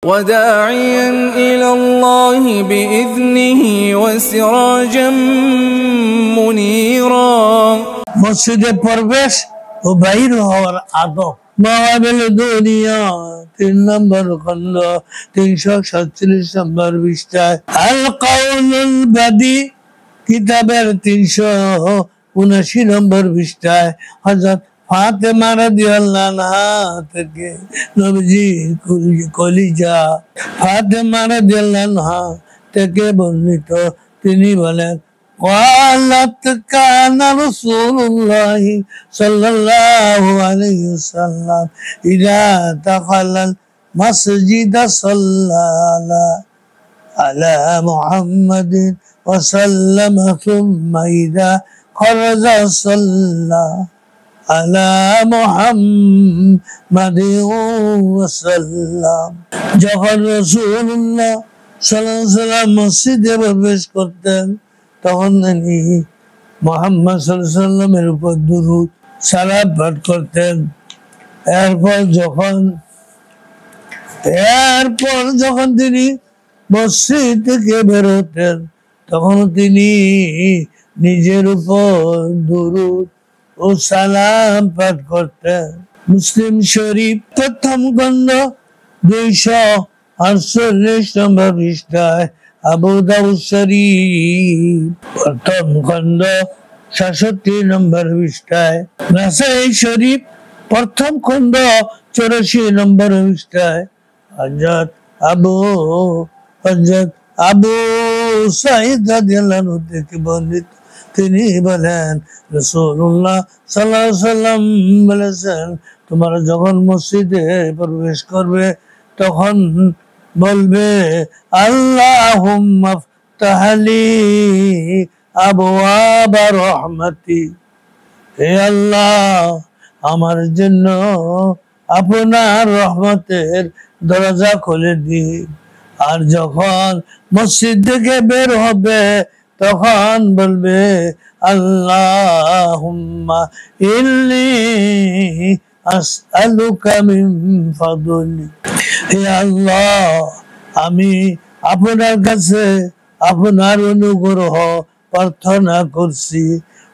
وداعيا إلى الله بإذنه وسراجا منيرا মসজিদে প্রবেশ ও বাইর হওয়ার আদব মাওয়াবিল দুনিয়া 3 নম্বর খণ্ড 347 নম্বর পৃষ্ঠায় আল কাউলুল বাদি কিতাবের 379 নম্বর পৃষ্ঠায় হযরত ফাতেমা রাদিয়াল্লাহু আনহা থেকে নবীজি কলিজা ফাতেমা রাদিয়াল্লাহু আনহা থেকে বর্ণিত তিনি বলেন قالت كان رسول الله صلى الله عليه وسلم إذا دخل المسجد صلى على محمد وسلم ثم إذا خرج صلى على محمد وسلم যখন রাসূলুল্লাহ সাল্লাল্লাহু আলাইহি ওয়াসাল্লাম মসজিদে প্রবেশ করতেন তখন তিনি মুহাম্মদ সাল্লাল্লাহু আলাইহি ওয়াসাল্লামের উপর দুরূদ সালাত পাঠ করতেন। এরপর যখন তিনি মসজিদ থেকে বের হতেন তখন তিনি নিজের উপর দুরূদ ও সালাম পাঠ করতেন। মুসলিম শরীফ প্রথম খণ্ড 248 নম্বর পৃষ্ঠায় আবু দাউদ শরীফ প্রথম খণ্ড 66 নম্বর পৃষ্ঠায় নাসাই শরীফ প্রথম খণ্ড 84 নম্বর পৃষ্ঠায় হযরত আবু সাঈদ রাদিয়াল্লাহু আনহু থেকে বর্ণিত তিনি বলেন রাসূলুল্লাহ সাল্লাল্লাহু আলাইহি ওয়াসাল্লাম বলেছেন তোমরা যখন মসজিদে প্রবেশ করবে তখন বলবে আল্লাহুম্মা ফতাহলি আবওয়াবা রাহমাতি, হে আল্লাহ আমার জন্য আপনার রহমতের দরজা খুলে দিন। আর যখন মসজিদ থেকে বের হবে তখন বলবে আল্লাহুম্মা ইন্নী আসআলুকা মিন ফাদলিক, হে আল্লাহ আমি আপনার কাছে আপনার অনুগ্রহ প্রার্থনা করছি।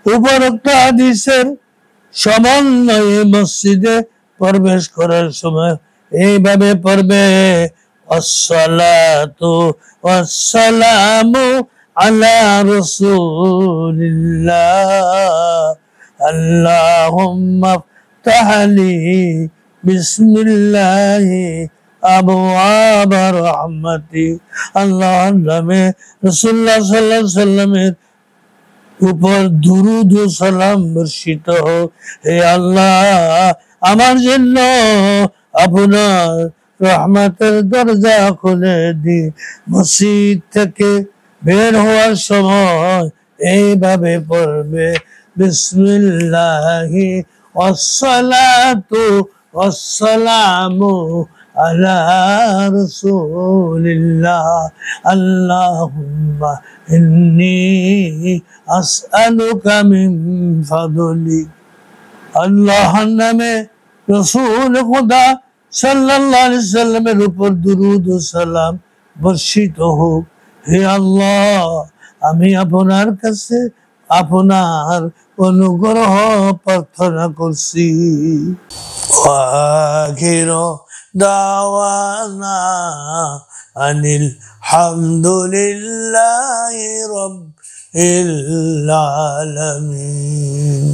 উপরোক্ত হাদিসের সমন্বয়ে মসজিদে প্রবেশ করার সময় এইভাবে পড়বে আসসালাতু ওয়াসসালামু আলা রাসূলিল্লাহ আল্লাহুম্মা ফতাহলি বিসমিল্লাহি আবওয়াবা রাহমাতি। আল্লাহর নামে রাসূলুল্লাহ সাল্লাল্লাহু আলাইহি ওয়াসাল্লামের উপর দুরূদ ও সালাম বর্ষিত হোক। হে আল্লাহ আমার জন্য আপনার রহমতের দরজা খুলে দিন। মসজিদ থেকে বের হওয়ার সময় এইভাবে পড়বে বিসমিল্লাহি ওয়াসসালাতু ওয়াসসালামু আলা রাসূলিল্লাহ আল্লাহুম্মা ইন্নী আসআলুকা মিন ফাদলিক। আল্লাহর নামে রাসূল খুদা সাল্লাল্লাহু আলাইহি ওয়াসাল্লামের উপর দুরূদ ও সালাম বর্ষিত হোক। হে আল্লাহ আমি আপনার কাছে আপনার অনুগ্রহ প্রার্থনা করছি। ওয়াখিরু দাওয়ানা আনিল হামদুলিল্লাহি রাব্বিল আলামিন।